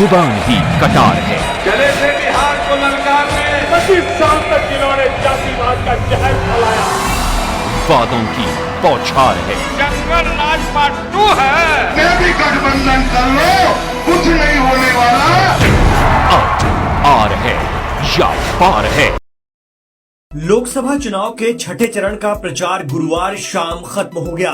जुबान ही कटार है। चले थे बिहार को ललकारने, 25 साल तक जिन्होंने जातिवाद का जहर फैलाया। वादों की बौछार है। जंगल राज पार्ट 2 है। मैं भी गठबंधन कर लो, कुछ नहीं होने वाला। अब आर है या पार है। लोकसभा चुनाव के छठे चरण का प्रचार गुरुवार शाम खत्म हो गया।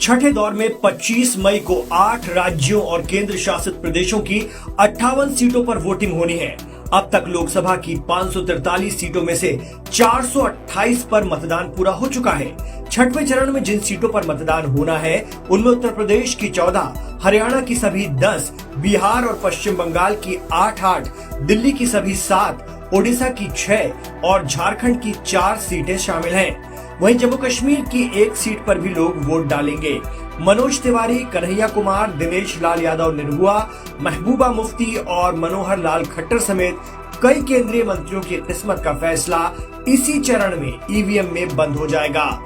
छठे दौर में 25 मई को 8 राज्यों और केंद्र शासित प्रदेशों की 58 सीटों पर वोटिंग होनी है। अब तक लोकसभा की 543 सीटों में से 428 पर मतदान पूरा हो चुका है। छठवें चरण में जिन सीटों पर मतदान होना है उनमें उत्तर प्रदेश की 14, हरियाणा की सभी 10, बिहार और पश्चिम बंगाल की 8, दिल्ली की सभी 7, ओडिशा की 6 और झारखंड की 4 सीटें शामिल हैं। वहीं जम्मू कश्मीर की 1 सीट पर भी लोग वोट डालेंगे। मनोज तिवारी, कन्हैया कुमार, दिनेश लाल यादव निरहुआ, महबूबा मुफ्ती और मनोहर लाल खट्टर समेत कई केंद्रीय मंत्रियों की किस्मत का फैसला इसी चरण में ईवीएम में बंद हो जाएगा।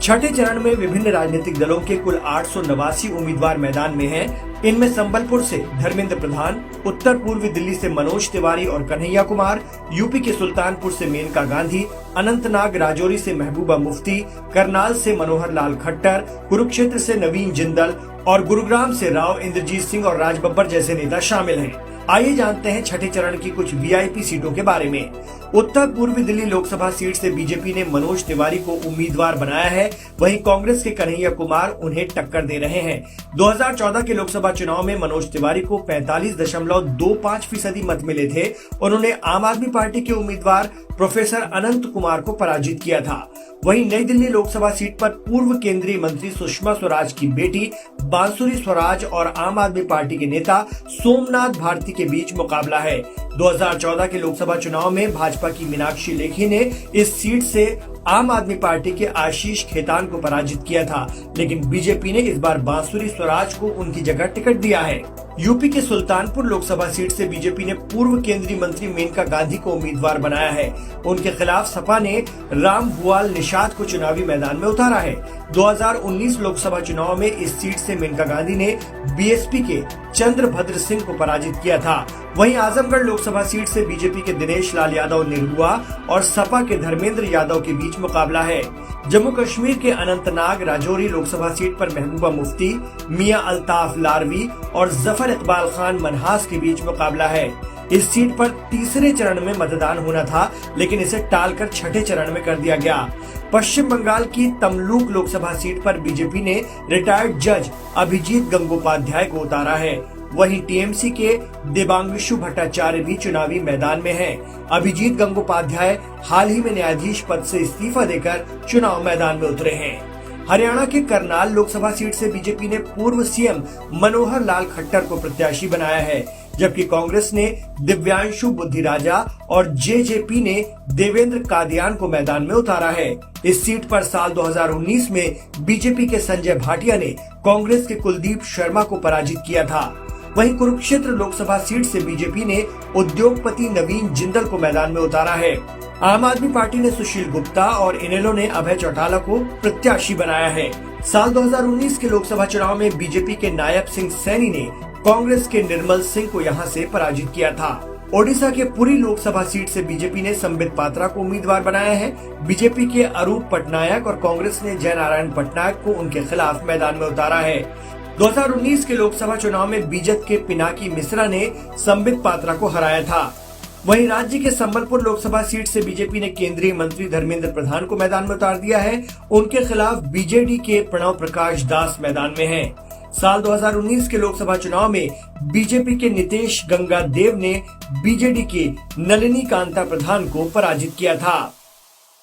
छठे चरण में विभिन्न राजनीतिक दलों के कुल 889 उम्मीदवार मैदान में हैं। इनमें संबलपुर से धर्मेंद्र प्रधान, उत्तर पूर्वी दिल्ली से मनोज तिवारी और कन्हैया कुमार, यूपी के सुल्तानपुर से मेनका गांधी, अनंतनाग राजौरी से महबूबा मुफ्ती, करनाल से मनोहर लाल खट्टर, कुरुक्षेत्र से नवीन जिंदल और गुरुग्राम से राव इंद्रजीत सिंह और राज बब्बर जैसे नेता शामिल हैं। आइए जानते हैं छठे चरण की कुछ वीआईपी सीटों के बारे में। उत्तर पूर्वी दिल्ली लोकसभा सीट से बीजेपी ने मनोज तिवारी को उम्मीदवार बनाया है। वहीं कांग्रेस के कन्हैया कुमार उन्हें टक्कर दे रहे हैं। 2014 के लोकसभा चुनाव में मनोज तिवारी को 45.25% मत मिले थे। उन्होंने आम आदमी पार्टी के उम्मीदवार प्रोफेसर अनंत कुमार को पराजित किया था। वहीं नई दिल्ली लोकसभा सीट पर पूर्व केंद्रीय मंत्री सुषमा स्वराज की बेटी बांसुरी स्वराज और आम आदमी पार्टी के नेता सोमनाथ भारती के बीच मुकाबला है। 2014 के लोकसभा चुनाव में भाजपा की मीनाक्षी लेखी ने इस सीट से आम आदमी पार्टी के आशीष खेतान को पराजित किया था, लेकिन बीजेपी ने इस बार बांसुरी स्वराज को उनकी जगह टिकट दिया है। यूपी के सुल्तानपुर लोकसभा सीट से बीजेपी ने पूर्व केंद्रीय मंत्री मेनका गांधी को उम्मीदवार बनाया है। उनके खिलाफ सपा ने राम भुआल निषाद को चुनावी मैदान में उतारा है। 2019 लोकसभा चुनाव में इस सीट से मेनका गांधी ने बीएसपी के चंद्रभद्र सिंह को पराजित किया था। वहीं आजमगढ़ लोकसभा सीट से बीजेपी के दिनेश लाल यादव निरहुआ और सपा के धर्मेंद्र यादव के बीच मुकाबला है। जम्मू कश्मीर के अनंतनाग राजौरी लोकसभा सीट पर महबूबा मुफ्ती, मियां अल्ताफ लारवी और जफर इकबाल खान मनहास के बीच मुकाबला है। इस सीट पर तीसरे चरण में मतदान होना था, लेकिन इसे टालकर छठे चरण में कर दिया गया। पश्चिम बंगाल की तमलुक लोकसभा सीट पर बीजेपी ने रिटायर्ड जज अभिजीत गंगोपाध्याय को उतारा है। वहीं टीएमसी के देबांगशु भट्टाचार्य भी चुनावी मैदान में हैं। अभिजीत गंगोपाध्याय हाल ही में न्यायाधीश पद से इस्तीफा देकर चुनाव मैदान में उतरे हैं। हरियाणा के करनाल लोकसभा सीट से बीजेपी ने पूर्व सीएम मनोहर लाल खट्टर को प्रत्याशी बनाया है, जबकि कांग्रेस ने दिव्यांशु बुद्धिराजा और जेजेपी ने देवेंद्र कादियान को मैदान में उतारा है। इस सीट पर साल 2019 में बीजेपी के संजय भाटिया ने कांग्रेस के कुलदीप शर्मा को पराजित किया था। वहीं कुरुक्षेत्र लोकसभा सीट से बीजेपी ने उद्योगपति नवीन जिंदल को मैदान में उतारा है। आम आदमी पार्टी ने सुशील गुप्ता और इनेलो ने अभय चौटाला को प्रत्याशी बनाया है। साल 2019 के लोकसभा चुनाव में बीजेपी के नायब सिंह सैनी ने कांग्रेस के निर्मल सिंह को यहां से पराजित किया था। ओडिशा के पुरी लोकसभा सीट से बीजेपी ने संबित पात्रा को उम्मीदवार बनाया है। बीजेपी के अरूप पटनायक और कांग्रेस ने जयनारायण पटनायक को उनके खिलाफ मैदान में उतारा है। 2019 के लोकसभा चुनाव में बीजेपी के पिनाकी मिश्रा ने संबित पात्रा को हराया था। वहीं राज्य के संबलपुर लोकसभा सीट से बीजेपी ने केंद्रीय मंत्री धर्मेंद्र प्रधान को मैदान में उतार दिया है। उनके खिलाफ बीजेडी के प्रणव प्रकाश दास मैदान में हैं। साल 2019 के लोकसभा चुनाव में बीजेपी के नितेश गंगादेव ने बीजेडी के नलिनी कांता प्रधान को पराजित किया था।